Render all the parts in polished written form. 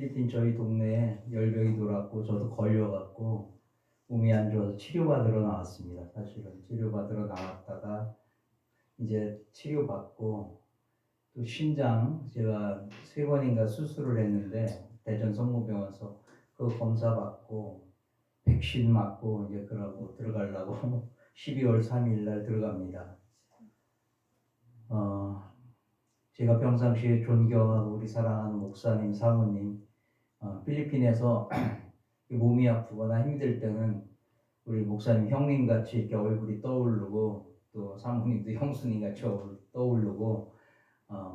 필리핀 저희 동네에 열병이 돌았고 저도 걸려갖고 몸이 안 좋아서 치료받으러 나왔습니다. 사실은 치료받으러 나왔다가 이제 치료받고 또 신장 제가 3번인가 수술을 했는데 대전 성모병원에서 그 검사 받고 백신 맞고 이제 그러고 들어가려고 12월 3일 날 들어갑니다. 제가 평상시에 존경하고 우리 사랑하는 목사님, 사모님, 필리핀에서 몸이 아프거나 힘들 때는 우리 목사님 형님같이 이렇게 얼굴이 떠오르고 또 사모님도 형수님같이 떠오르고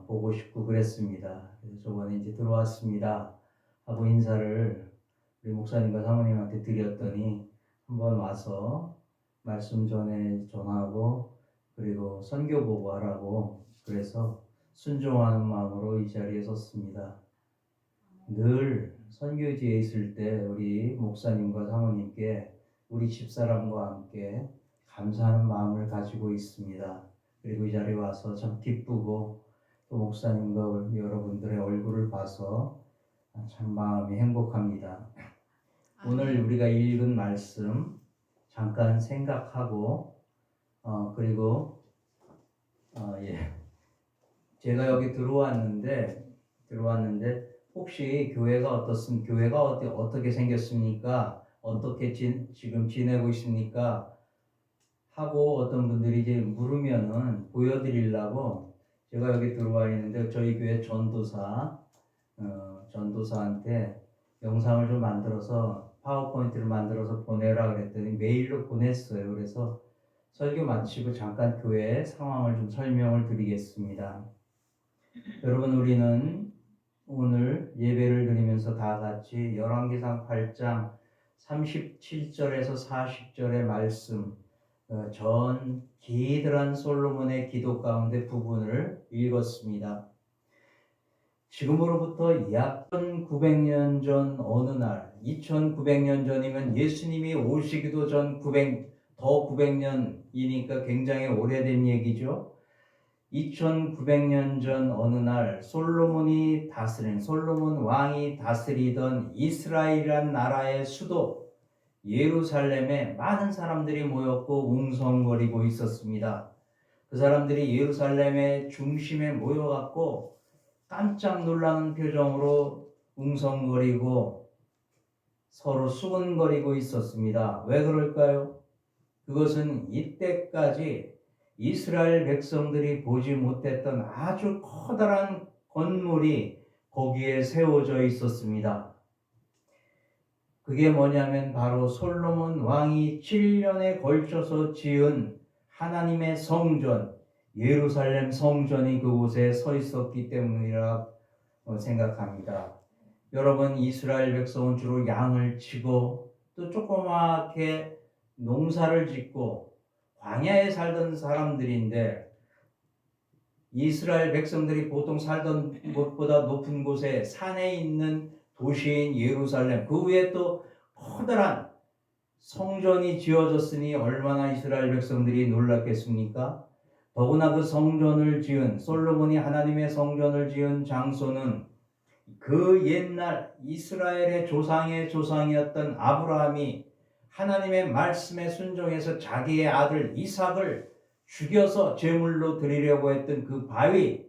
보고 싶고 그랬습니다. 그래서 저번에 이제 들어왔습니다 하고 인사를 우리 목사님과 사모님한테 드렸더니 한번 와서 말씀 전하고 그리고 선교 보고하라고 그래서 순종하는 마음으로 이 자리에 섰습니다. 늘 선교지에 있을 때 우리 목사님과 사모님께 우리 집사람과 함께 감사하는 마음을 가지고 있습니다. 그리고 이 자리에 와서 참 기쁘고 또 목사님과 여러분들의 얼굴을 봐서 참 마음이 행복합니다. 오늘 우리가 읽은 말씀 잠깐 생각하고 그리고 제가 여기 들어왔는데 혹시 교회가 어떻게 생겼습니까? 어떻게 지금 지내고 있습니까? 하고 어떤 분들이 이제 물으면은 보여드리려고 제가 여기 들어와 있는데 저희 교회 전도사한테 영상을 좀 만들어서 파워포인트를 만들어서 보내라 그랬더니 메일로 보냈어요. 그래서 설교 마치고 잠깐 교회 상황을 좀 설명을 드리겠습니다. 여러분, 우리는 오늘 예배를 드리면서 다 같이 열왕기상 8장 37절에서 40절의 말씀, 전 기드란 솔로몬의 기도 가운데 부분을 읽었습니다. 지금으로부터 약 1900년 전 어느 날, 2900년 전이면 예수님이 오시기도 전 900년이니까 굉장히 오래된 얘기죠. 2900년 전 어느 날 솔로몬 왕이 다스리던 이스라엘이란 나라의 수도 예루살렘에 많은 사람들이 모였고 웅성거리고 있었습니다. 그 사람들이 예루살렘의 중심에 모여갖고 깜짝 놀라는 표정으로 웅성거리고 서로 수근거리고 있었습니다. 왜 그럴까요? 그것은 이때까지 이스라엘 백성들이 보지 못했던 아주 커다란 건물이 거기에 세워져 있었습니다. 그게 뭐냐면 바로 솔로몬 왕이 7년에 걸쳐서 지은 하나님의 성전, 예루살렘 성전이 그곳에 서 있었기 때문이라 생각합니다. 여러분, 이스라엘 백성은 주로 양을 치고 또 조그맣게 농사를 짓고 광야에 살던 사람들인데 이스라엘 백성들이 보통 살던 곳보다 높은 곳에 산에 있는 도시인 예루살렘, 그 위에 또 커다란 성전이 지어졌으니 얼마나 이스라엘 백성들이 놀랐겠습니까? 더구나 그 성전을 지은 솔로몬이 하나님의 성전을 지은 장소는 그 옛날 이스라엘의 조상의 조상이었던 아브라함이 하나님의 말씀에 순종해서 자기의 아들 이삭을 죽여서 제물로 드리려고 했던 그 바위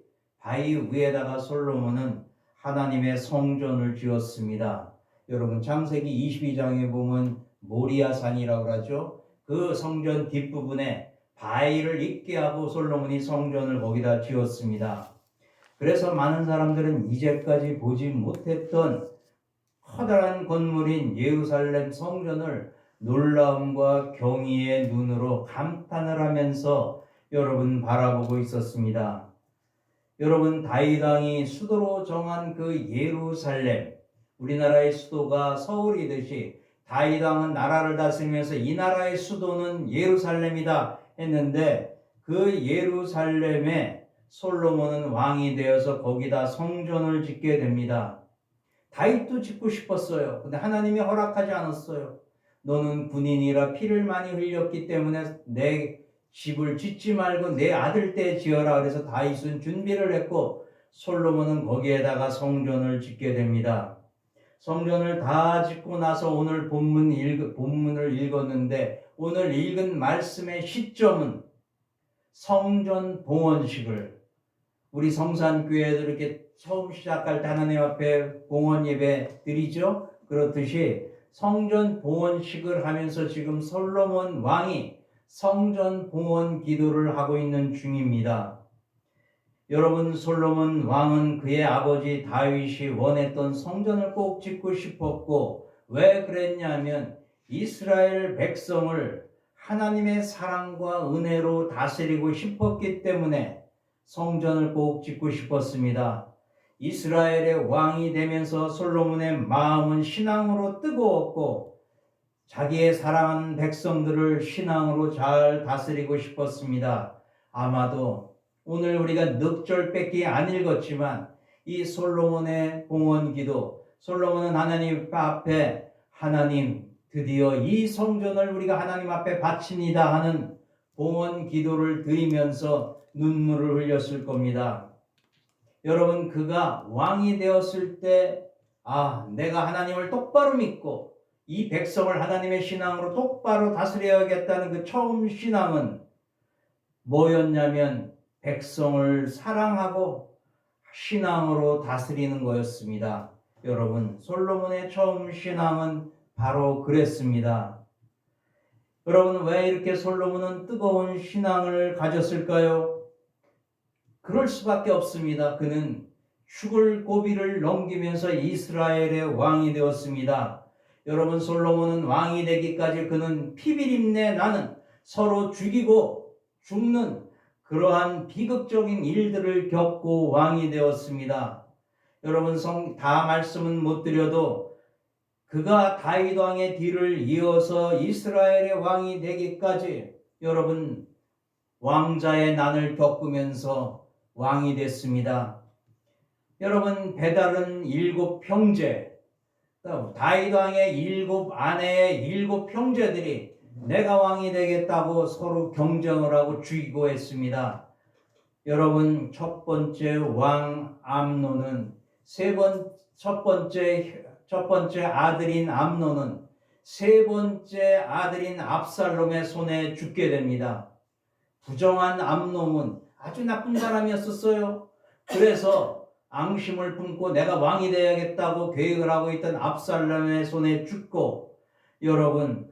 위에다가 솔로몬은 하나님의 성전을 지었습니다. 여러분, 창세기 22장에 보면 모리아산이라고 하죠. 그 성전 뒷부분에 바위를 있게 하고 솔로몬이 성전을 거기다 지었습니다. 그래서 많은 사람들은 이제까지 보지 못했던 커다란 건물인 예루살렘 성전을 놀라움과 경의의 눈으로 감탄을 하면서 여러분 바라보고 있었습니다. 여러분, 다윗 왕이 수도로 정한 그 예루살렘, 우리나라의 수도가 서울이듯이 다윗 왕은 나라를 다스리면서 이 나라의 수도는 예루살렘이다 했는데 그 예루살렘에 솔로몬은 왕이 되어서 거기다 성전을 짓게 됩니다. 다윗도 짓고 싶었어요. 근데 하나님이 허락하지 않았어요. 너는 군인이라 피를 많이 흘렸기 때문에 내 집을 짓지 말고 내 아들 때 지어라. 그래서 다윗은 준비를 했고 솔로몬은 거기에다가 성전을 짓게 됩니다. 성전을 다 짓고 나서 오늘 본문을 읽었는데 오늘 읽은 말씀의 시점은 성전 봉헌식을 우리 성산교회들 이렇게 처음 시작할 때 하나님 앞에 봉헌 예배 드리죠. 그렇듯이 성전 봉헌식을 하면서 지금 솔로몬 왕이 성전 봉헌 기도를 하고 있는 중입니다. 여러분, 솔로몬 왕은 그의 아버지 다윗이 원했던 성전을 꼭 짓고 싶었고, 왜 그랬냐면 이스라엘 백성을 하나님의 사랑과 은혜로 다스리고 싶었기 때문에 성전을 꼭 짓고 싶었습니다. 이스라엘의 왕이 되면서 솔로몬의 마음은 신앙으로 뜨거웠고 자기의 사랑하는 백성들을 신앙으로 잘 다스리고 싶었습니다. 아마도 오늘 우리가 넉절밖에 안 읽었지만 이 솔로몬의 봉헌 기도, 솔로몬은 하나님 앞에 하나님 드디어 이 성전을 우리가 하나님 앞에 바칩니다 하는 봉헌 기도를 드리면서 눈물을 흘렸을 겁니다. 여러분, 그가 왕이 되었을 때 내가 하나님을 똑바로 믿고 이 백성을 하나님의 신앙으로 똑바로 다스려야겠다는 그 처음 신앙은 뭐였냐면 백성을 사랑하고 신앙으로 다스리는 거였습니다. 여러분, 솔로몬의 처음 신앙은 바로 그랬습니다. 여러분, 왜 이렇게 솔로몬은 뜨거운 신앙을 가졌을까요? 그럴 수밖에 없습니다. 그는 죽을 고비를 넘기면서 이스라엘의 왕이 되었습니다. 여러분, 솔로몬은 왕이 되기까지 그는 피비린내 나는 서로 죽이고 죽는 그러한 비극적인 일들을 겪고 왕이 되었습니다. 여러분, 다 말씀은 못 드려도 그가 다윗 왕의 뒤를 이어서 이스라엘의 왕이 되기까지 여러분 왕자의 난을 겪으면서 왕이 됐습니다. 여러분, 배달은 7 형제, 다윗 왕의 7 아내의 7 형제들이 내가 왕이 되겠다고 서로 경쟁을 하고 죽이고 했습니다. 여러분, 첫 번째 왕 암논은 첫 번째 아들인 암논은 세 번째 아들인 압살롬의 손에 죽게 됩니다. 부정한 암논은 아주 나쁜 사람이었었어요. 그래서 앙심을 품고 내가 왕이 되어야겠다고 계획을 하고 있던 압살롬의 손에 죽고, 여러분,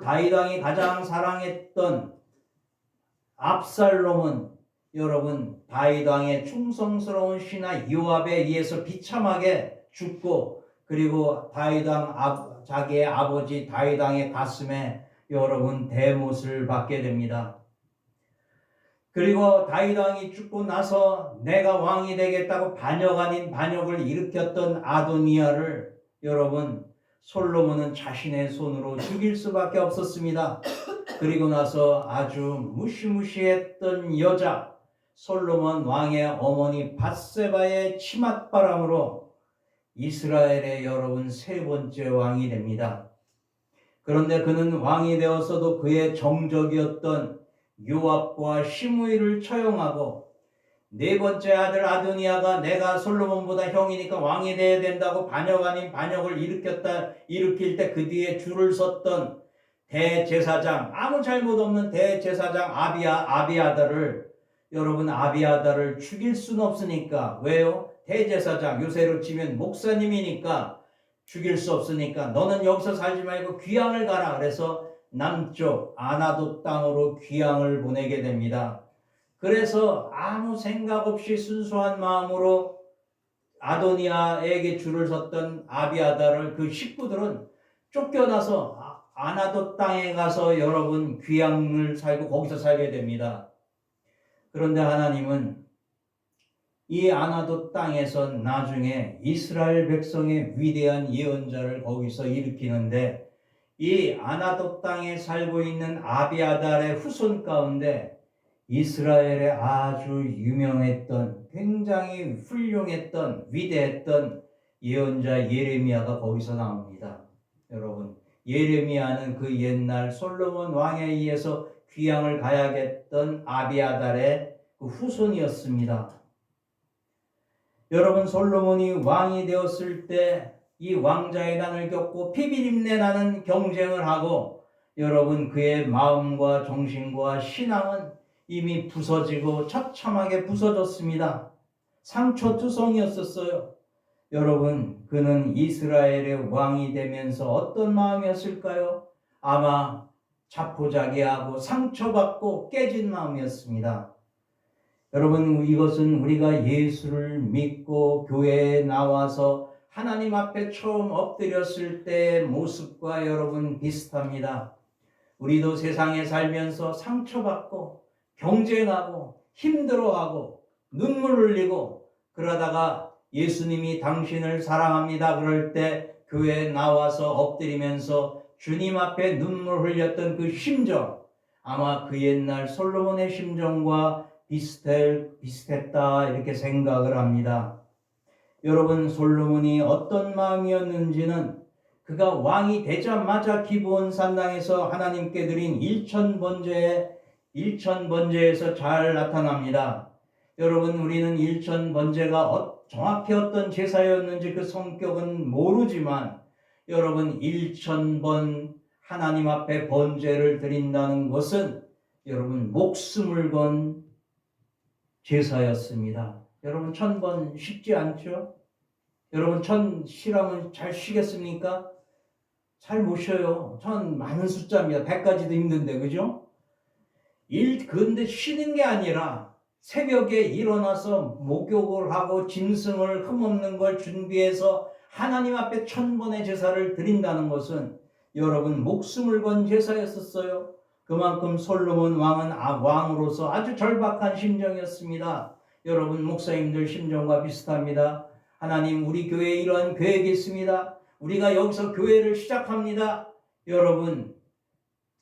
다윗 왕이 가장 사랑했던 압살롬은 여러분 다윗 왕의 충성스러운 신하 요압에 의해서 비참하게 죽고, 그리고 다윗 왕 자기의 아버지 다윗 왕의 가슴에 여러분 대못을 받게 됩니다. 그리고 다윗 왕이 죽고 나서 내가 왕이 되겠다고 반역 아닌 반역을 일으켰던 아도니아를 여러분 솔로몬은 자신의 손으로 죽일 수밖에 없었습니다. 그리고 나서 아주 무시무시했던 여자 솔로몬 왕의 어머니 밧세바의 치맛바람으로 이스라엘의 여러분 세 번째 왕이 됩니다. 그런데 그는 왕이 되었어도 그의 정적이었던 요압과 시므이를 처형하고 네 번째 아들 아도니아가 내가 솔로몬보다 형이니까 왕이 돼야 된다고 반역 아닌 반역을 일으킬 때 그 뒤에 줄을 섰던 대제사장, 아무 잘못 없는 대제사장 아비아다를 여러분 아비아다를 죽일 수는 없으니까, 왜요? 대제사장, 요새로 치면 목사님이니까 죽일 수 없으니까 너는 여기서 살지 말고 귀양을 가라. 그래서 남쪽 아나돗 땅으로 귀양을 보내게 됩니다. 그래서 아무 생각 없이 순수한 마음으로 아도니아에게 줄을 섰던 아비아다를 그 식구들은 쫓겨나서 아나돗 땅에 가서 여러분 귀양을 살고 거기서 살게 됩니다. 그런데 하나님은 이 아나돗 땅에서 나중에 이스라엘 백성의 위대한 예언자를 거기서 일으키는데, 이 아나돗 땅에 살고 있는 아비아달의 후손 가운데 이스라엘에 아주 유명했던 굉장히 훌륭했던 위대했던 예언자 예레미야가 거기서 나옵니다. 여러분, 예레미야는 그 옛날 솔로몬 왕에 의해서 귀양을 가야겠던 아비아달의 그 후손이었습니다. 여러분, 솔로몬이 왕이 되었을 때 이 왕자의 난을 겪고 피비린내 나는 경쟁을 하고 여러분 그의 마음과 정신과 신앙은 이미 부서지고 처참하게 부서졌습니다. 상처투성이었었어요. 여러분 그는 이스라엘의 왕이 되면서 어떤 마음이었을까요? 아마 자포자기하고 상처받고 깨진 마음이었습니다. 여러분 이것은 우리가 예수를 믿고 교회에 나와서 하나님 앞에 처음 엎드렸을 때의 모습과 여러분 비슷합니다. 우리도 세상에 살면서 상처받고 경쟁하고 힘들어하고 눈물 흘리고 그러다가 예수님이 당신을 사랑합니다 그럴 때 교회에 나와서 엎드리면서 주님 앞에 눈물 흘렸던 그 심정, 아마 그 옛날 솔로몬의 심정과 비슷했다 이렇게 생각을 합니다. 여러분 솔로몬이 어떤 마음이었는지는 그가 왕이 되자마자 기브온 산당에서 하나님께 드린 일천번제에서 잘 나타납니다. 여러분 우리는 일천번제가 정확히 어떤 제사였는지 그 성격은 모르지만 여러분 1000번 하나님 앞에 번제를 드린다는 것은 여러분 목숨을 건 제사였습니다. 여러분 1000번 쉽지 않죠? 여러분 1000 쉬라면 잘 쉬겠습니까? 잘 못 쉬어요. 1000 많은 숫자입니다. 100까지도 힘든데 그죠? 근데 쉬는 게 아니라 새벽에 일어나서 목욕을 하고 짐승을 흠없는 걸 준비해서 하나님 앞에 1000번의 제사를 드린다는 것은 여러분 목숨을 건 제사였었어요. 그만큼 솔로몬 왕은 왕으로서 아주 절박한 심정이었습니다. 여러분 목사님들 심정과 비슷합니다. 하나님 우리 교회에 이러한 계획이 있습니다. 우리가 여기서 교회를 시작합니다. 여러분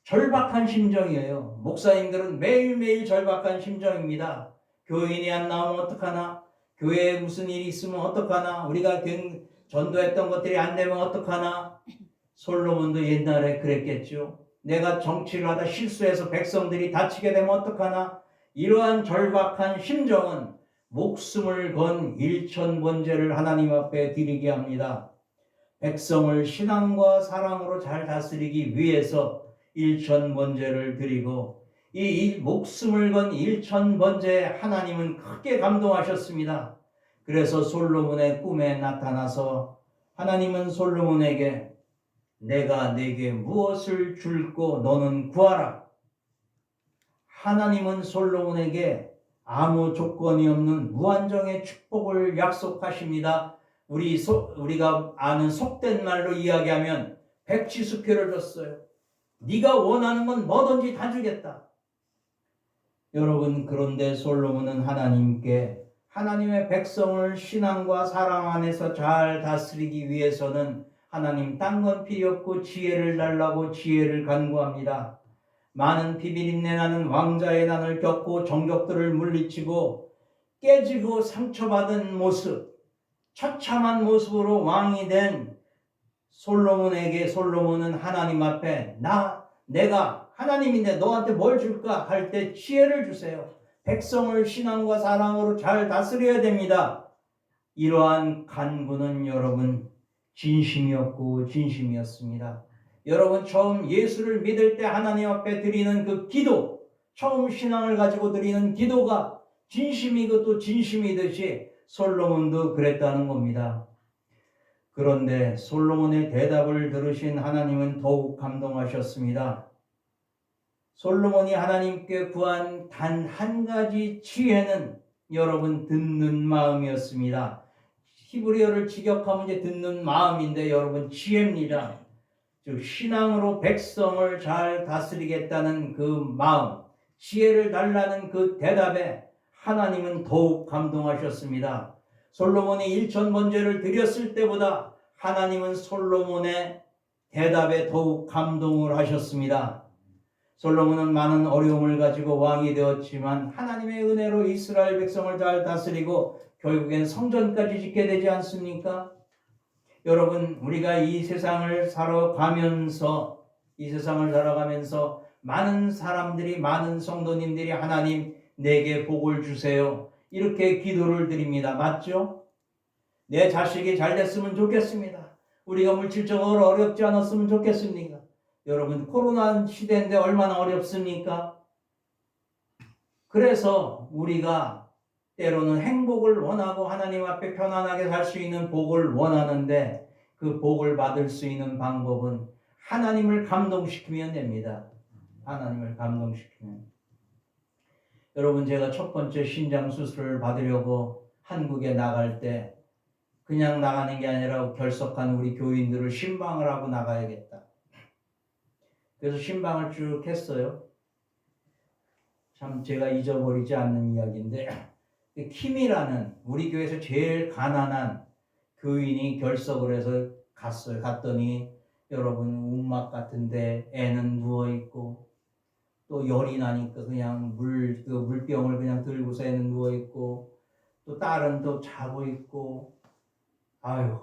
절박한 심정이에요. 목사님들은 매일매일 절박한 심정입니다. 교인이 안 나오면 어떡하나? 교회에 무슨 일이 있으면 어떡하나? 우리가 전도했던 것들이 안 되면 어떡하나? 솔로몬도 옛날에 그랬겠죠. 내가 정치를 하다 실수해서 백성들이 다치게 되면 어떡하나? 이러한 절박한 심정은 목숨을 건 1000번제를 하나님 앞에 드리게 합니다. 백성을 신앙과 사랑으로 잘 다스리기 위해서 1000번제를 드리고 이 목숨을 건 1000번제에 하나님은 크게 감동하셨습니다. 그래서 솔로몬의 꿈에 나타나서 하나님은 솔로몬에게 내가 네게 무엇을 줄고 너는 구하라. 하나님은 솔로몬에게 아무 조건이 없는 무한정의 축복을 약속하십니다. 우리가 아는 속된 말로 이야기하면 백지수표를 줬어요. 네가 원하는 건 뭐든지 다 주겠다. 여러분 그런데 솔로몬은 하나님께 하나님의 백성을 신앙과 사랑 안에서 잘 다스리기 위해서는 하나님 딴 건 필요 없고 지혜를 달라고 지혜를 간구합니다. 많은 비비린내 나는 왕자의 난을 겪고 정적들을 물리치고 깨지고 상처받은 모습, 처참한 모습으로 왕이 된 솔로몬은 하나님 앞에 내가 하나님인데 너한테 뭘 줄까 할 때 지혜를 주세요. 백성을 신앙과 사랑으로 잘 다스려야 됩니다. 이러한 간구는 여러분 진심이었고 진심이었습니다. 여러분 처음 예수를 믿을 때 하나님 앞에 드리는 그 기도, 처음 신앙을 가지고 드리는 기도가 진심이고 또 진심이듯이 솔로몬도 그랬다는 겁니다. 그런데 솔로몬의 대답을 들으신 하나님은 더욱 감동하셨습니다. 솔로몬이 하나님께 구한 단 한 가지 지혜는 여러분 듣는 마음이었습니다. 히브리어를 직역하면 이제 듣는 마음인데 여러분 지혜입니다. 즉 신앙으로 백성을 잘 다스리겠다는 그 마음, 지혜를 달라는 그 대답에 하나님은 더욱 감동하셨습니다. 솔로몬이 1000번제를 드렸을 때보다 하나님은 솔로몬의 대답에 더욱 감동을 하셨습니다. 솔로몬은 많은 어려움을 가지고 왕이 되었지만 하나님의 은혜로 이스라엘 백성을 잘 다스리고 결국엔 성전까지 짓게 되지 않습니까? 여러분 우리가 이 세상을 살아가면서 많은 사람들이 많은 성도님들이 하나님 내게 복을 주세요 이렇게 기도를 드립니다. 맞죠? 내 자식이 잘 됐으면 좋겠습니다. 우리가 물질적으로 어렵지 않았으면 좋겠습니까? 여러분, 코로나 시대인데 얼마나 어렵습니까? 그래서 우리가 때로는 행복을 원하고 하나님 앞에 편안하게 살 수 있는 복을 원하는데, 그 복을 받을 수 있는 방법은 하나님을 감동시키면 됩니다. 하나님을 감동시키면. 여러분, 제가 첫 번째 신장 수술을 받으려고 한국에 나갈 때 그냥 나가는 게 아니라 결석한 우리 교인들을 신방을 하고 나가야겠다. 그래서 신방을 쭉 했어요. 참 제가 잊어버리지 않는 이야기인데, 킴이라는 우리 교회에서 제일 가난한 교인이 결석을 해서 갔어요. 갔더니 여러분, 움막 같은데 애는 누워있고, 또 열이 나니까 그냥 물병을 그냥 들고서 애는 누워있고, 또 딸은 또 자고 있고, 아유.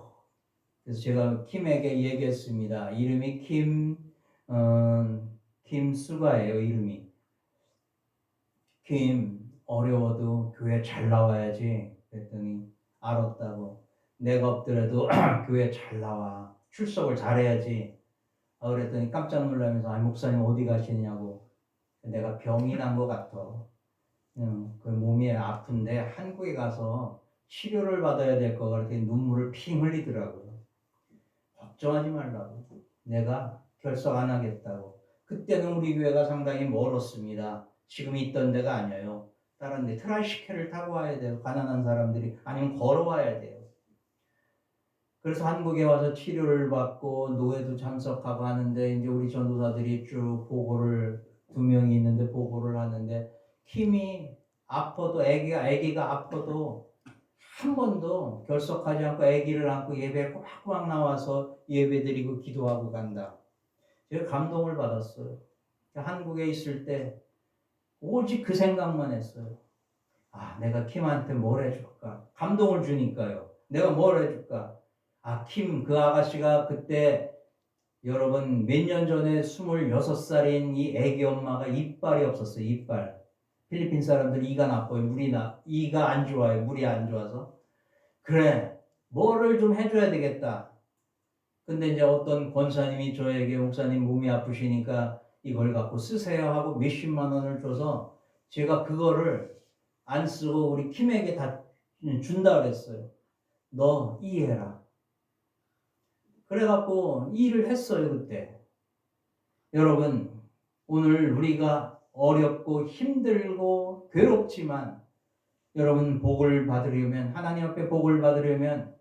그래서 제가 킴에게 얘기했습니다. 이름이 김수가예요, 이름이. 킴, 어려워도 교회 잘 나와야지. 그랬더니 알았다고. 내가 없더라도 교회 잘 나와. 출석을 잘해야지. 그랬더니 깜짝 놀라면서 목사님 어디 가시냐고. 내가 병이 난 것 같아. 그 몸이 아픈데 한국에 가서 치료를 받아야 될 것 같아. 눈물을 핑 흘리더라고요. 걱정하지 말라고. 내가 결석 안 하겠다고. 그때는 우리 교회가 상당히 멀었습니다. 지금 있던 데가 아니에요. 다른 데 트라이시켈을 타고 와야 돼요. 가난한 사람들이. 아니면 걸어와야 돼요. 그래서 한국에 와서 치료를 받고 노회도 참석하고 하는데, 이제 우리 전도사들이 쭉 보고를, 2명이 있는데 보고를 하는데, 킴이 아파도, 아기가 아파도 한 번도 결석하지 않고 아기를 안고 예배에 꼬박꼬박 나와서 예배드리고 기도하고 간다. 제가 감동을 받았어요. 한국에 있을 때 오직 그 생각만 했어요. 내가 킴한테 뭘 해줄까? 감동을 주니까요. 내가 뭘 해줄까? 킴, 그 아가씨가 그때 여러분 몇 년 전에 26살인 이 애기 엄마가 이빨이 없었어요. 이빨. 필리핀 사람들이 이가 나빠요. 이가 안 좋아요. 물이 안 좋아서. 그래, 뭐를 좀 해줘야 되겠다. 근데 이제 어떤 권사님이 저에게 목사님 몸이 아프시니까 이걸 갖고 쓰세요 하고 몇십만 원을 줘서 제가 그거를 안 쓰고 우리 킴에게 다 준다 그랬어요. 너 이해해라. 그래갖고 일을 했어요, 그때. 여러분, 오늘 우리가 어렵고 힘들고 괴롭지만 여러분 복을 받으려면, 하나님 앞에 복을 받으려면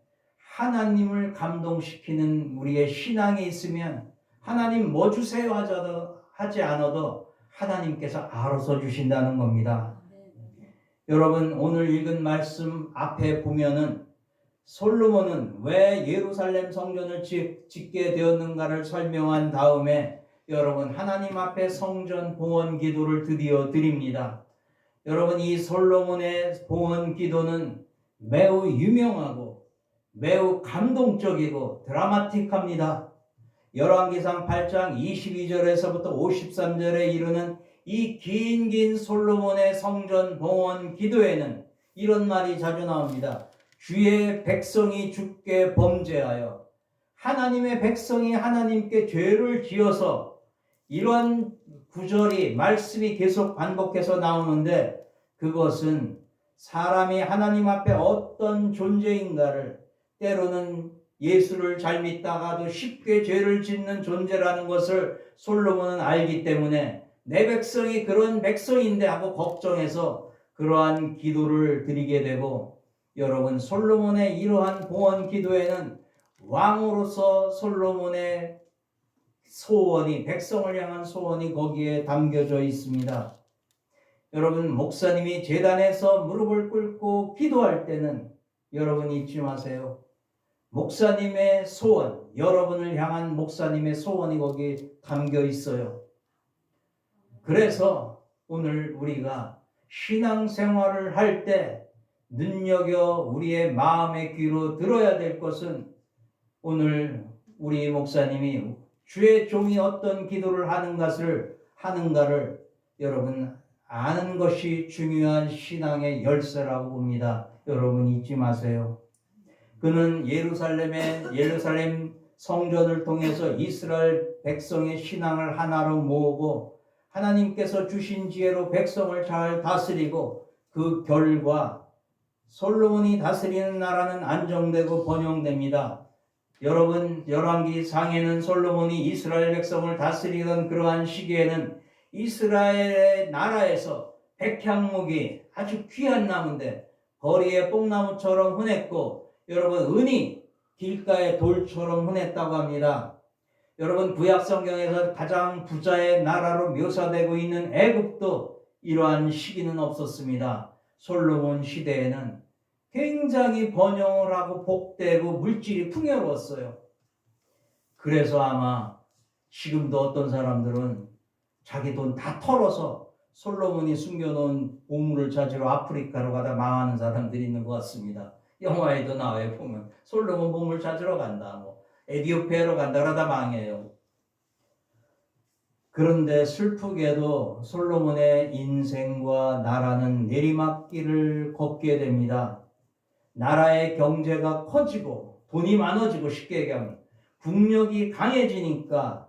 하나님을 감동시키는 우리의 신앙이 있으면 하나님 뭐 주세요 하지 않아도 하나님께서 알아서 주신다는 겁니다. 여러분, 오늘 읽은 말씀 앞에 보면은 솔로몬은 왜 예루살렘 성전을 짓게 되었는가를 설명한 다음에 여러분 하나님 앞에 성전 봉헌 기도를 드디어 드립니다. 여러분, 이 솔로몬의 봉헌 기도는 매우 유명하고 매우 감동적이고 드라마틱합니다. 열왕기상 8장 22절에서부터 53절에 이르는 이 긴 솔로몬의 성전 봉헌 기도에는 이런 말이 자주 나옵니다. 주의 백성이 주께 범죄하여, 하나님의 백성이 하나님께 죄를 지어서, 이런 구절이 말씀이 계속 반복해서 나오는데, 그것은 사람이 하나님 앞에 어떤 존재인가를, 때로는 예수를 잘 믿다가도 쉽게 죄를 짓는 존재라는 것을 솔로몬은 알기 때문에 내 백성이 그런 백성인데 하고 걱정해서 그러한 기도를 드리게 되고, 여러분, 솔로몬의 이러한 봉헌 기도에는 왕으로서 솔로몬의 소원이, 백성을 향한 소원이 거기에 담겨져 있습니다. 여러분, 목사님이 제단에서 무릎을 꿇고 기도할 때는 여러분 잊지 마세요. 목사님의 소원, 여러분을 향한 목사님의 소원이 거기에 담겨 있어요. 그래서 오늘 우리가 신앙생활을 할 때 눈여겨 우리의 마음의 귀로 들어야 될 것은, 오늘 우리 목사님이 주의 종이 어떤 기도를 하는가를 여러분 아는 것이 중요한 신앙의 열쇠라고 봅니다. 여러분 잊지 마세요. 그는 예루살렘 성전을 통해서 이스라엘 백성의 신앙을 하나로 모으고 하나님께서 주신 지혜로 백성을 잘 다스리고 그 결과 솔로몬이 다스리는 나라는 안정되고 번영됩니다. 여러분, 열왕기 상에는 솔로몬이 이스라엘 백성을 다스리던 그러한 시기에는 이스라엘의 나라에서 백향목이 아주 귀한 나무인데 거리에 뽕나무처럼 흔했고, 여러분, 은이 길가의 돌처럼 흔했다고 합니다. 여러분, 구약 성경에서 가장 부자의 나라로 묘사되고 있는 애굽도 이러한 시기는 없었습니다. 솔로몬 시대에는 굉장히 번영을 하고 복되고 물질이 풍요로웠어요. 그래서 아마 지금도 어떤 사람들은 자기 돈 다 털어서 솔로몬이 숨겨놓은 보물을 찾으러 아프리카로 가다 망하는 사람들이 있는 것 같습니다. 영화에도 나와요. 보면 솔로몬 보물 찾으러 간다, 에디오피아로 간다 그러다 망해요. 그런데 슬프게도 솔로몬의 인생과 나라는 내리막길을 걷게 됩니다. 나라의 경제가 커지고 돈이 많아지고, 쉽게 얘기하면 국력이 강해지니까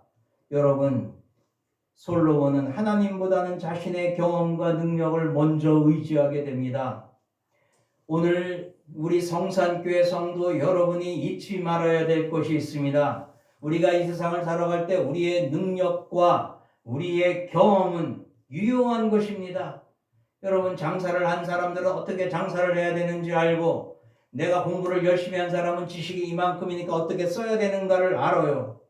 여러분, 솔로몬은 하나님보다는 자신의 경험과 능력을 먼저 의지하게 됩니다. 오늘 우리 성산교회 성도 여러분이 잊지 말아야 될 것이 있습니다. 우리가 이 세상을 살아갈 때 우리의 능력과 우리의 경험은 유용한 것입니다. 여러분, 장사를 한 사람들은 어떻게 장사를 해야 되는지 알고, 내가 공부를 열심히 한 사람은 지식이 이만큼이니까 어떻게 써야 되는가를 알아요.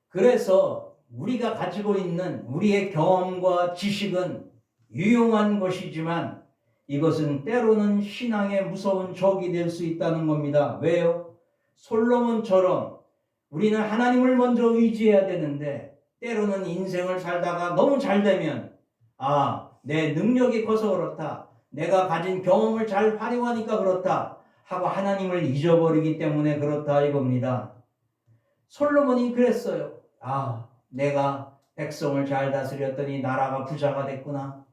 그래서 우리가 가지고 있는 우리의 경험과 지식은 유용한 것이지만 이것은 때로는 신앙의 무서운 적이 될 수 있다는 겁니다. 왜요? 솔로몬처럼 우리는 하나님을 먼저 의지해야 되는데 때로는 인생을 살다가 너무 잘 되면 내 능력이 커서 그렇다, 내가 가진 경험을 잘 활용하니까 그렇다 하고 하나님을 잊어버리기 때문에 그렇다 이겁니다. 솔로몬이 그랬어요. 내가 백성을 잘 다스렸더니 나라가 부자가 됐구나,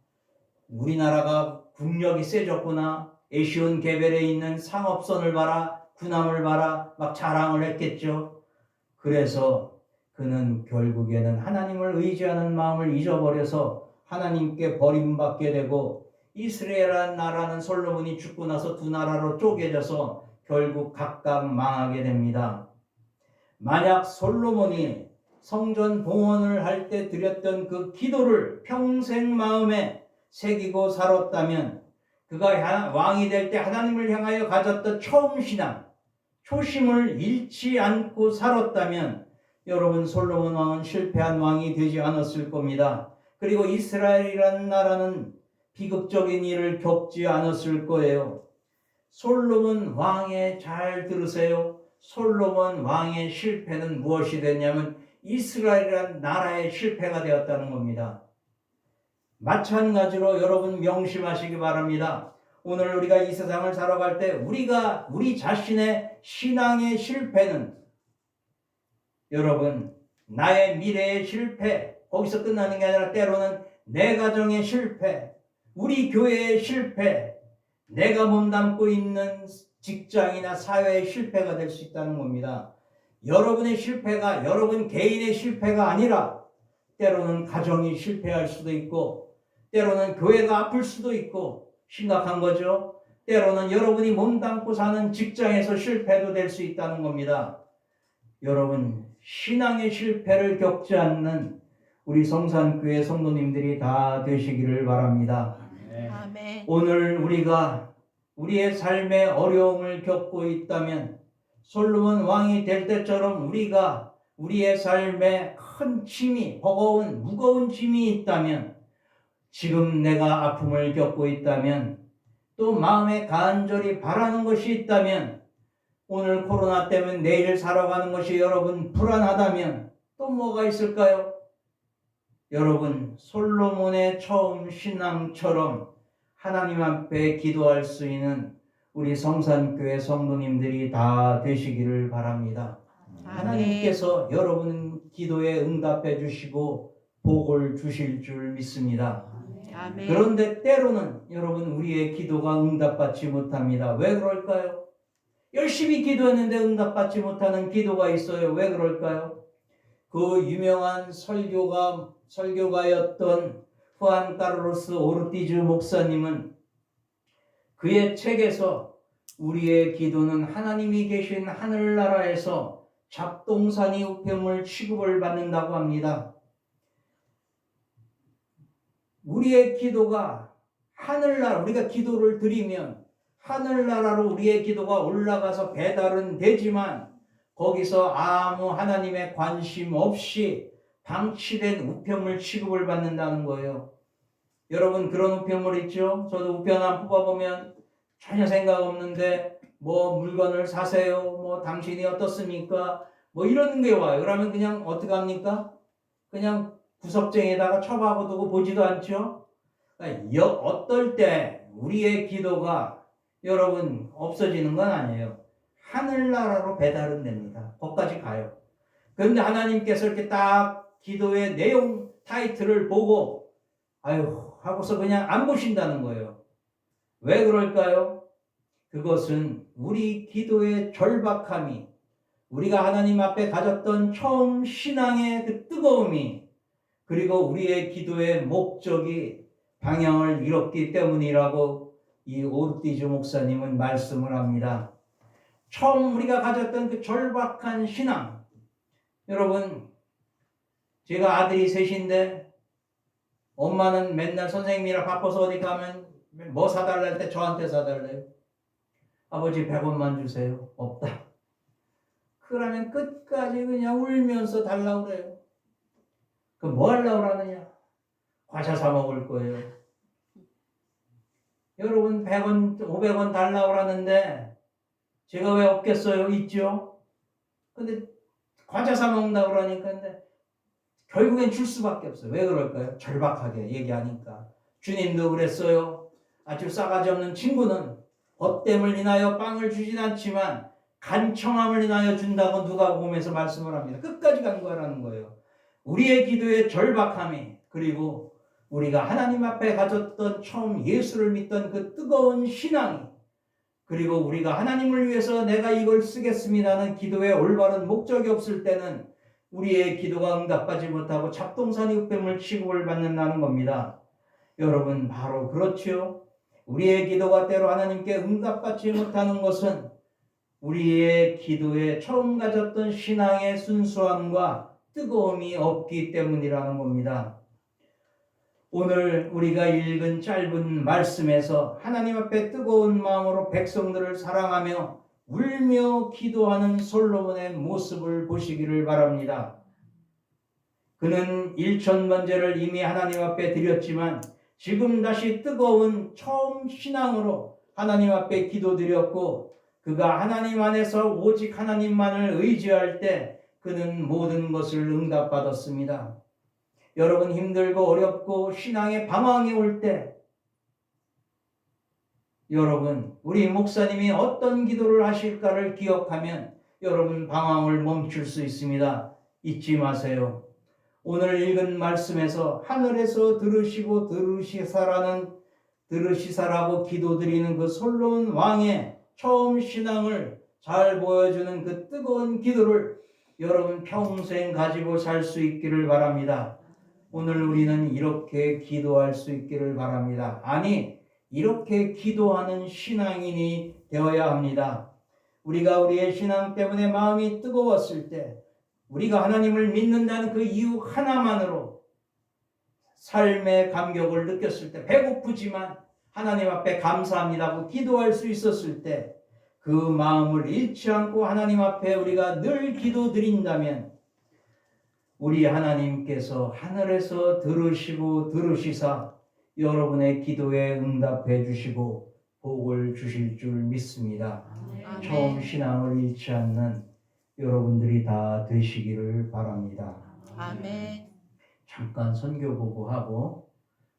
우리나라가 국력이 세졌구나, 에시온 게벨에 있는 상업선을 봐라, 군함을 봐라, 막 자랑을 했겠죠. 그래서 그는 결국에는 하나님을 의지하는 마음을 잊어버려서 하나님께 버림받게 되고, 이스라엘 나라는 솔로몬이 죽고 나서 두 나라로 쪼개져서 결국 각각 망하게 됩니다. 만약 솔로몬이 성전 봉헌을 할 때 드렸던 그 기도를 평생 마음에 새기고 살았다면, 그가 왕이 될 때 하나님을 향하여 가졌던 처음 신앙, 초심을 잃지 않고 살았다면 여러분, 솔로몬 왕은 실패한 왕이 되지 않았을 겁니다. 그리고 이스라엘이라는 나라는 비극적인 일을 겪지 않았을 거예요. 솔로몬 왕의, 잘 들으세요, 솔로몬 왕의 실패는 무엇이 됐냐면 이스라엘이라는 나라의 실패가 되었다는 겁니다. 마찬가지로 여러분 명심하시기 바랍니다. 오늘 우리가 이 세상을 살아갈 때 우리 자신의 신앙의 실패는, 여러분, 나의 미래의 실패, 거기서 끝나는 게 아니라 때로는 내 가정의 실패, 우리 교회의 실패, 내가 몸담고 있는 직장이나 사회의 실패가 될 수 있다는 겁니다. 여러분의 실패가 여러분 개인의 실패가 아니라 때로는 가정이 실패할 수도 있고, 때로는 교회가 아플 수도 있고, 심각한 거죠. 때로는 여러분이 몸담고 사는 직장에서 실패도 될 수 있다는 겁니다. 여러분, 신앙의 실패를 겪지 않는 우리 성산교회 성도님들이 다 되시기를 바랍니다. 아멘. 오늘 우리가 우리의 삶에 어려움을 겪고 있다면, 솔로몬 왕이 될 때처럼 우리가 우리의 삶에 큰 짐이, 버거운 무거운 짐이 있다면, 지금 내가 아픔을 겪고 있다면, 또 마음에 간절히 바라는 것이 있다면, 오늘 코로나 때문에 내일 살아가는 것이 여러분 불안하다면 또 뭐가 있을까요? 여러분, 솔로몬의 처음 신앙처럼 하나님 앞에 기도할 수 있는 우리 성산교회 성도님들이 다 되시기를 바랍니다. 하나님께서 여러분 기도에 응답해 주시고 복을 주실 줄 믿습니다. 아멘. 그런데 때로는 여러분 우리의 기도가 응답받지 못합니다. 왜 그럴까요? 열심히 기도했는데 응답받지 못하는 기도가 있어요. 왜 그럴까요? 그 유명한 설교가였던 후안 카를로스 오르티즈 목사님은 그의 책에서 우리의 기도는 하나님이 계신 하늘나라에서 잡동사니 우편물 취급을 받는다고 합니다. 우리의 기도가 하늘나라, 우리가 기도를 드리면 하늘나라로 우리의 기도가 올라가서 배달은 되지만 거기서 아무 하나님의 관심 없이 방치된 우편물 취급을 받는다는 거예요. 여러분 그런 우편물 있죠? 저도 우편 한 뽑아보면 전혀 생각 없는데 뭐 물건을 사세요. 뭐 당신이 어떻습니까? 뭐 이런 게 와요. 그러면 그냥 어떻게 합니까? 그냥 구석쟁이에다가 처박아 두고 보지도 않죠? 그러니까 어떨 때 우리의 기도가 여러분 없어지는 건 아니에요. 하늘나라로 배달은 됩니다. 거기까지 가요. 그런데 하나님께서 이렇게 딱 기도의 내용 타이틀을 보고 아유 하고서 그냥 안 보신다는 거예요. 왜 그럴까요? 그것은 우리 기도의 절박함이, 우리가 하나님 앞에 가졌던 처음 신앙의 그 뜨거움이, 그리고 우리의 기도의 목적이 방향을 잃었기 때문이라고 이 오르티즈 목사님은 말씀을 합니다. 처음 우리가 가졌던 그 절박한 신앙, 여러분 제가 아들이 셋인데 엄마는 맨날 선생님이랑 바빠서 어디 가면 뭐 사달라 할 때 저한테 사달래요. 아버지 100원만 주세요. 없다. 그러면 끝까지 그냥 울면서 달라고 그래요. 그럼 뭐 하려고 그러느냐? 과자 사 먹을 거예요. 여러분 100원, 500원 달라고 그러는데 제가 왜 없겠어요? 있죠? 근데 과자 사 먹는다고 그러니까 근데 결국엔 줄 수밖에 없어요. 왜 그럴까요? 절박하게 얘기하니까. 주님도 그랬어요. 아주 싸가지 없는 친구는 헛됨을 인하여 빵을 주진 않지만 간청함을 인하여 준다고 누가복음에서 말씀을 합니다. 끝까지 간구하라는 거예요. 우리의 기도의 절박함이, 그리고 우리가 하나님 앞에 가졌던 처음 예수를 믿던 그 뜨거운 신앙이, 그리고 우리가 하나님을 위해서 내가 이걸 쓰겠습니다는 기도의 올바른 목적이 없을 때는 우리의 기도가 응답하지 못하고 잡동사니 우편물 취급을 받는다는 겁니다. 여러분 바로 그렇지요. 우리의 기도가 때로 하나님께 응답받지 못하는 것은 우리의 기도에 처음 가졌던 신앙의 순수함과 뜨거움이 없기 때문이라는 겁니다. 오늘 우리가 읽은 짧은 말씀에서 하나님 앞에 뜨거운 마음으로 백성들을 사랑하며 울며 기도하는 솔로몬의 모습을 보시기를 바랍니다. 그는 1,000번제를 이미 하나님 앞에 드렸지만 지금 다시 뜨거운 처음 신앙으로 하나님 앞에 기도드렸고, 그가 하나님 안에서 오직 하나님만을 의지할 때 그는 모든 것을 응답받았습니다. 여러분 힘들고 어렵고 신앙의 방황이 올 때 여러분 우리 목사님이 어떤 기도를 하실까를 기억하면 여러분 방황을 멈출 수 있습니다. 잊지 마세요. 오늘 읽은 말씀에서 하늘에서 들으시고 들으시사라고 기도드리는 그 솔로몬 왕의 처음 신앙을 잘 보여주는 그 뜨거운 기도를 여러분 평생 가지고 살 수 있기를 바랍니다. 오늘 우리는 이렇게 기도할 수 있기를 바랍니다. 아니, 이렇게 기도하는 신앙인이 되어야 합니다. 우리가 우리의 신앙 때문에 마음이 뜨거웠을 때, 우리가 하나님을 믿는다는 그 이유 하나만으로 삶의 감격을 느꼈을 때, 배고프지만 하나님 앞에 감사합니다고 기도할 수 있었을 때, 그 마음을 잃지 않고 하나님 앞에 우리가 늘 기도드린다면 우리 하나님께서 하늘에서 들으시고 들으시사 여러분의 기도에 응답해 주시고 복을 주실 줄 믿습니다. 아멘. 처음 신앙을 잃지 않는 여러분들이 다 되시기를 바랍니다. 아멘. 잠깐 선교 보고하고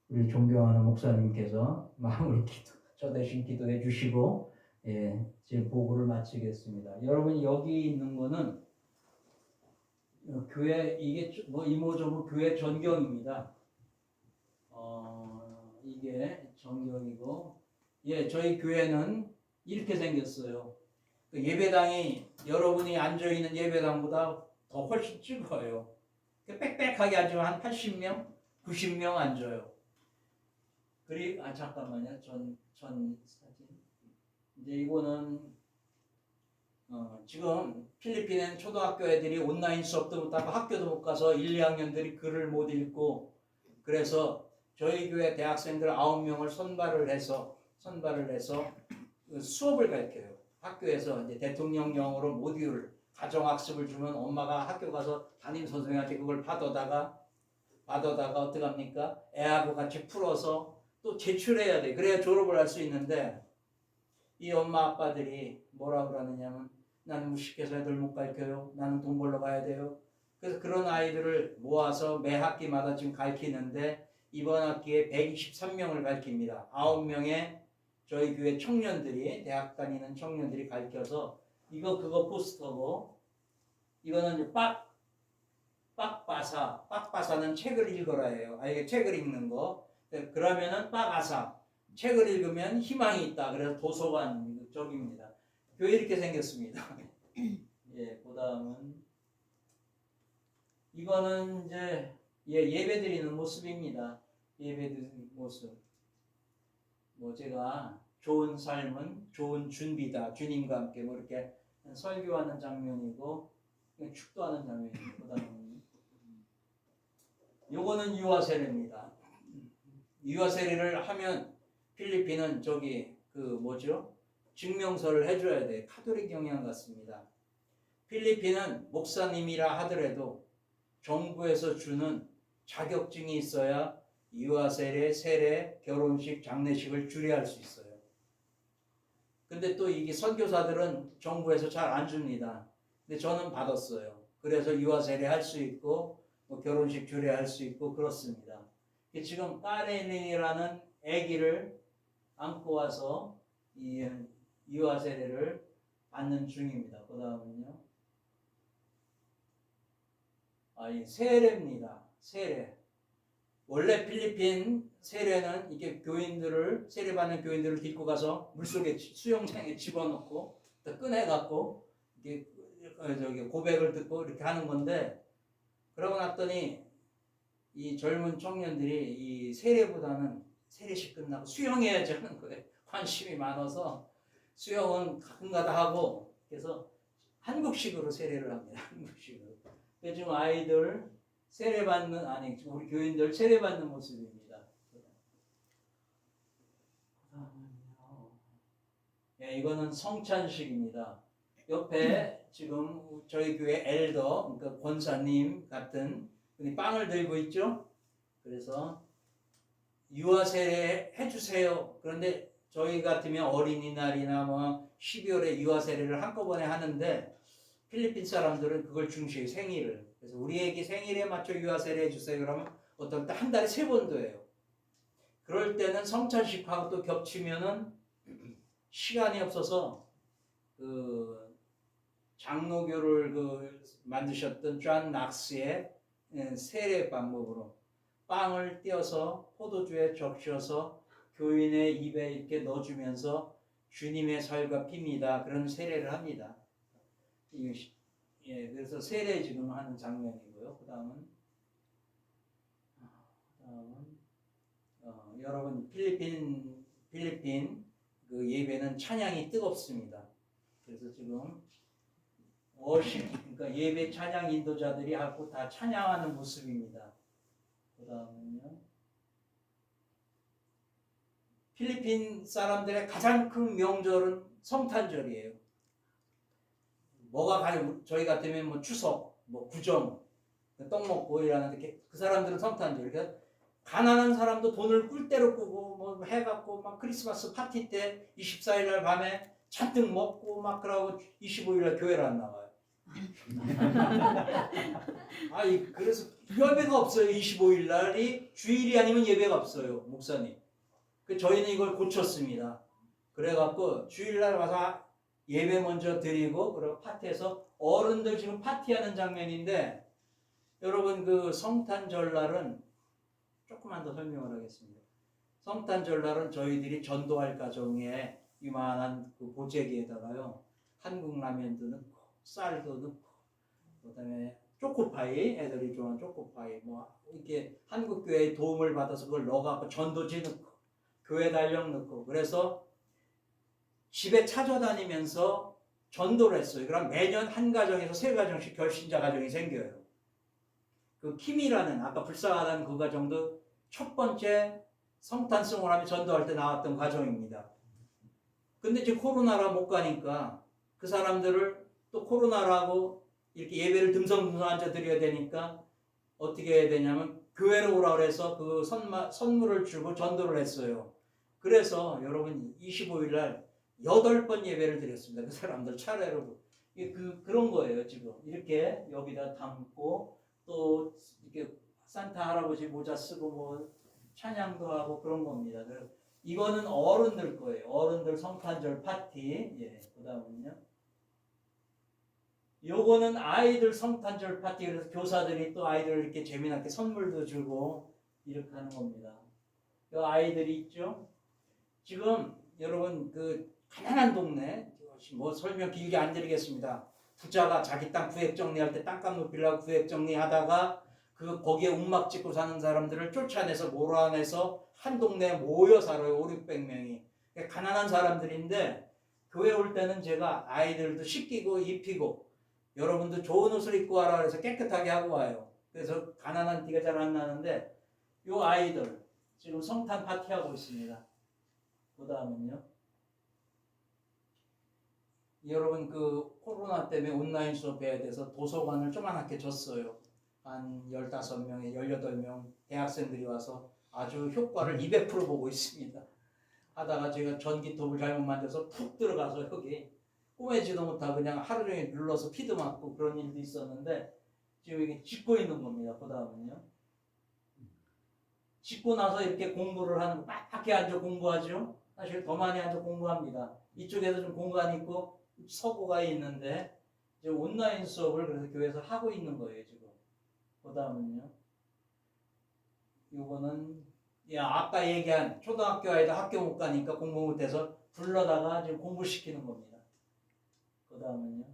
우리 존경하는 목사님께서 마무리 기도, 저 대신 기도해 주시고 제 보고를 마치겠습니다. 여러분 여기 있는 거는 교회, 이게 뭐 이모저모 교회 전경입니다. 이게 전경이고, 저희 교회는 이렇게 생겼어요. 그 예배당이 여러분이 앉아 있는 예배당보다 더 훨씬 적어요. 빽빽하게 앉으면 한 80명, 90명 앉아요. 그리고 잠깐만요. 전 사진. 이제 이거는 지금 필리핀엔 초등학교 애들이 온라인 수업도 못하고 학교도 못 가서 1, 2학년들이 글을 못 읽고, 그래서 저희 교회 대학생들 9명을 선발을 해서 그 수업을 가르쳐요. 학교에서 이제 대통령령으로 모듈 가정학습을 주면 엄마가 학교 가서 담임 선생님한테 그걸 받아다가 어떻게 합니까? 애하고 같이 풀어서 또 제출해야 돼. 그래야 졸업을 할 수 있는데, 이 엄마 아빠들이 뭐라 그러느냐면, 나는 무식해서 애들 못 가르쳐요. 나는 돈 벌러 가야 돼요. 그래서 그런 아이들을 모아서 매 학기마다 지금 가르치는데, 이번 학기에 123명을 가르칩니다. 9명의 저희 교회 청년들이, 대학 다니는 청년들이 가르쳐서, 이거 그거 포스터고, 이거는 빡바사는 책을 읽어라예요. 이게 책을 읽는 거. 그러면은 빡아사, 책을 읽으면 희망이 있다. 그래서 도서관 쪽입니다. 교회 이렇게 생겼습니다. 예, 그다음은 이거는 이제 예배 드리는 모습입니다. 예배 드리는 모습. 뭐 제가 좋은 삶은 좋은 준비다. 주님과 함께 뭐 이렇게 설교하는 장면이고, 축도하는 장면이고, 그다음은 요거는 유아 세례입니다. 유아 세례를 하면 필리핀은 증명서를 해줘야 돼. 카톨릭 경향 같습니다. 필리핀은 목사님이라 하더라도 정부에서 주는 자격증이 있어야 유아 세례, 세례, 결혼식, 장례식을 주례할 수 있어요. 근데 또 이게 선교사들은 정부에서 잘 안 줍니다. 근데 저는 받았어요. 그래서 유아 세례 할 수 있고, 뭐 결혼식 주례할 수 있고 그렇습니다. 지금 까레린이라는 아기를 안고 와서 이 유아 세례를 받는 중입니다. 그 다음은요, 이 세례입니다. 세례. 원래 필리핀 세례는 이게 세례받는 교인들을 데리고 가서 물속에 수영장에 집어넣고 또 꺼내갖고 이게 고백을 듣고 이렇게 하는 건데, 그러고 났더니 이 젊은 청년들이 이 세례보다는 세례식 끝나고 수영해야지 하는 거에 관심이 많아서 수영은 가끔가다 하고, 그래서 한국식으로 세례를 합니다. 한국식으로. 지금 아이들 우리 교인들 세례받는 모습입니다. 예, 이거는 성찬식입니다. 옆에 지금 저희 교회 엘더, 그러니까 권사님 같은 분이 빵을 들고 있죠. 그래서 유아 세례 해주세요. 그런데 저희 같으면 어린이날이나 뭐 12월에 유아 세례를 한꺼번에 하는데, 필리핀 사람들은 그걸 중시해요. 생일을. 그래서 우리 애기 생일에 맞춰 유아 세례 해주세요. 그러면 어떤 때 한 달에 3번도 해요. 그럴 때는 성찬식하고 또 겹치면은 시간이 없어서 그 장로교를 만드셨던 존 낙스의 세례 방법으로 빵을 띄어서 포도주에 적셔서 교인의 입에 이렇게 넣어주면서 주님의 살과 피입니다. 그런 세례를 합니다. 그래서 세례 지금 하는 장면이고요. 그 다음은 여러분 필리핀 그 예배는 찬양이 뜨겁습니다. 그래서 지금 그러니까 예배 찬양 인도자들이 하고 다 찬양하는 모습입니다. 그 다음은요, 필리핀 사람들의 가장 큰 명절은 성탄절이에요. 저희 같으면 뭐 추석, 뭐 구정, 떡 먹고 이러는데, 그 사람들은 성탄절. 그러니까 가난한 사람도 돈을 꿀대로 꾸고 뭐 해갖고 막 크리스마스 파티 때 24일날 밤에 잔뜩 먹고 막 그러고 25일날 교회를 안 나와요. 그래서 예배가 없어요. 25일날이 주일이 아니면 예배가 없어요. 목사님. 저희는 이걸 고쳤습니다. 그래갖고 주일날 와서 예배 먼저 드리고, 그리고 파티에서 어른들 지금 파티하는 장면인데, 여러분 그 성탄절날은 조금만 더 설명을 하겠습니다. 성탄절날은 저희들이 전도할 가정에 이만한 그 보재기에다가요, 한국 라면도 넣고 쌀도 넣고 그다음에 초코파이 애들이 좋아하는 초코파이 뭐 이렇게 한국 교회의 도움을 받아서 그걸 넣어갖고 전도지 넣고 교회 달력 넣고 그래서 집에 찾아다니면서 전도를 했어요. 그럼 매년 한 가정에서 세 가정씩 결신자 가정이 생겨요. 그 킴이라는 아까 불쌍하다는 그 가정도 첫 번째 성탄송을 하며 전도할 때 나왔던 가정입니다. 근데 이제 코로나라 못 가니까 그 사람들을 또 코로나라고 이렇게 예배를 듬성듬성 앉아 드려야 되니까 어떻게 해야 되냐면 교회로 오라 그래서 그 선물을 주고 전도를 했어요. 그래서 여러분 25일 날 8번 예배를 드렸습니다. 그 사람들 차례로. 그런 거예요, 지금. 이렇게 여기다 담고 또 이렇게 산타 할아버지 모자 쓰고 뭐 찬양도 하고 그런 겁니다. 이거는 어른들 거예요. 어른들 성탄절 파티. 예, 그 다음은요. 요거는 아이들 성탄절 파티. 그래서 교사들이 또 아이들 이렇게 재미나게 선물도 주고 이렇게 하는 겁니다. 요 아이들이 있죠. 지금 여러분 그 가난한 동네 뭐 설명 길게 안 드리겠습니다. 부자가 자기 땅 구획 정리할 때 땅값 높이려고 구획 정리하다가 그 거기에 움막 짓고 사는 사람들을 쫓아내서 몰아내서 한 동네에 모여 살아요. 5,600명이. 가난한 사람들인데 교회 올 때는 제가 아이들도 씻기고 입히고 여러분도 좋은 옷을 입고 와라 그래서 깨끗하게 하고 와요. 그래서 가난한 티가 잘 안 나는데 요 아이들 지금 성탄 파티하고 있습니다. 그 다음은요. 여러분 그 코로나 때문에 온라인 수업해야 돼서 도서관을 조그맣게 줬어요. 한 15명에 18명 대학생들이 와서 아주 효과를 200% 보고 있습니다. 하다가 제가 전기톱을 잘못 만져서 푹 들어가서 여기 꼬매지도 못하고 그냥 하루 종일 눌러서 피도 맞고 그런 일도 있었는데 지금 이게 짚고 있는 겁니다. 그 다음은요. 짚고 나서 이렇게 공부를 하는 거 빡빡하게 앉아 공부하죠. 사실 더 많이 앉아 공부합니다. 이쪽에도 좀 공간이 있고 서고가 있는데 이제 온라인 수업을 그래서 교회에서 하고 있는 거예요 지금. 그 다음은요. 요거는 아까 얘기한 초등학교 아이들 학교 못 가니까 공부 못해서 불러다가 지금 공부시키는 겁니다. 그 다음은요.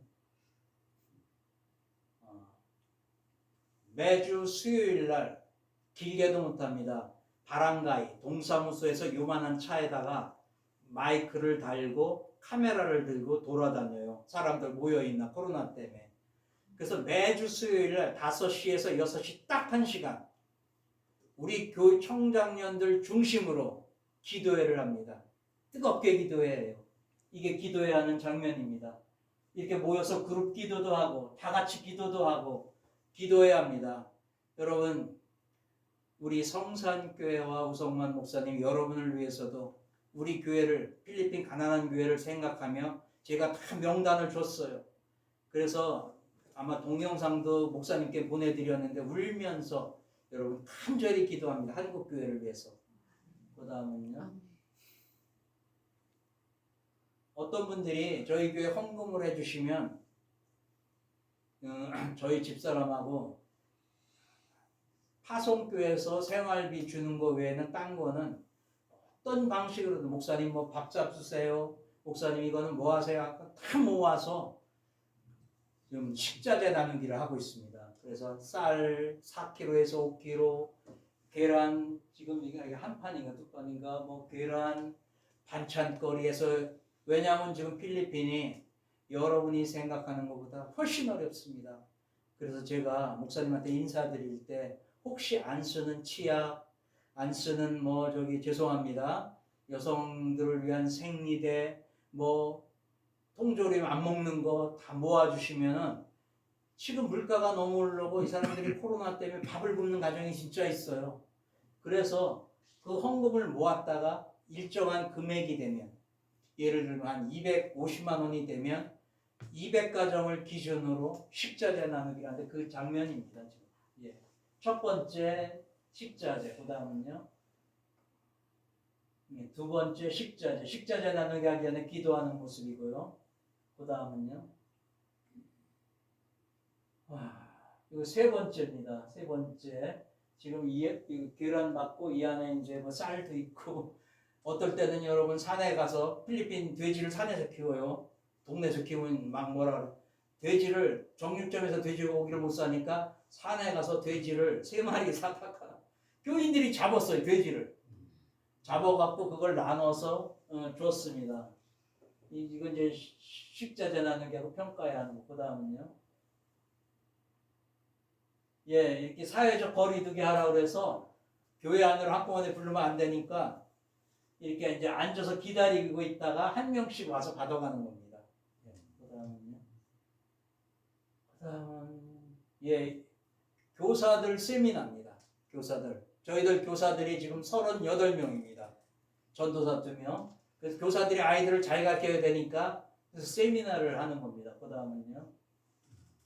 매주 수요일 날 길게도 못합니다. 바람가이 동사무소에서 요만한 차에다가 마이크를 달고 카메라를 들고 돌아다녀요. 사람들 모여있나 코로나 때문에. 그래서 매주 수요일날 5시에서 6시 딱 1시간 우리 교회 청장년들 중심으로 기도회를 합니다. 뜨겁게 기도해요. 이게 기도해야 하는 장면입니다. 이렇게 모여서 그룹 기도도 하고 다 같이 기도도 하고 기도해야 합니다. 여러분 우리 성산교회와 우성만 목사님 여러분을 위해서도 우리 교회를 필리핀 가난한 교회를 생각하며 제가 다 명단을 줬어요. 그래서 아마 동영상도 목사님께 보내드렸는데 울면서 여러분 간절히 기도합니다. 한국 교회를 위해서. 그 다음은요. 어떤 분들이 저희 교회 헌금을 해주시면 저희 집사람하고 파송교회에서 생활비 주는 거 외에는 딴 거는 어떤 방식으로든 목사님 뭐 밥 잡수세요. 목사님 이거는 뭐 하세요? 다 모아서 지금 식자재 나누기를 하고 있습니다. 그래서 쌀 4kg에서 5kg, 계란 지금 이게 한 판인가 두 판인가 뭐 계란 반찬거리에서 왜냐하면 지금 필리핀이 여러분이 생각하는 것보다 훨씬 어렵습니다. 그래서 제가 목사님한테 인사드릴 때 혹시 안 쓰는 치약, 안 쓰는 뭐 죄송합니다. 여성들을 위한 생리대, 뭐 통조림 안 먹는 거 다 모아주시면은 지금 물가가 너무 오르고 이 사람들이 코로나 때문에 밥을 굶는 가정이 진짜 있어요. 그래서 그 헌금을 모았다가 일정한 금액이 되면 예를 들면 한 250만 원이 되면 200가정을 기준으로 식자재 나누기를 하는데 그 장면입니다. 지금. 예. 첫 번째 식자재, 그 다음은요. 두 번째 식자재 나누기 하기 전에 기도하는 모습이고요. 그 다음은요. 이거 세 번째입니다. 세 번째. 지금 계란 맞고 이 안에 이제 뭐 쌀도 있고 어떨 때는 여러분 산에 가서 필리핀 돼지를 산에서 키워요. 동네에서 키우는 막 뭐라 그래. 돼지를 정육점에서 돼지고기를 못 사니까 산에 가서 돼지를 3마리 사다가 교인들이 잡았어요. 돼지를 잡아갖고 그걸 나눠서 줬습니다. 이건 이제 식자재 나누기 하고 평가해야 하는 거. 그 다음은요. 예, 이렇게 사회적 거리두기 하라고 그래서 교회 안으로 한꺼번에 부르면 안 되니까 이렇게 이제 앉아서 기다리고 있다가 한 명씩 와서 받아가는 겁니다. 예, 그 다음은요. 그 다음은 예, 교사들 세미나입니다. 교사들. 저희들 교사들이 지금 38명입니다. 전도사 2명. 그래서 교사들이 아이들을 잘 가르쳐야 되니까 그래서 세미나를 하는 겁니다. 그 다음은요.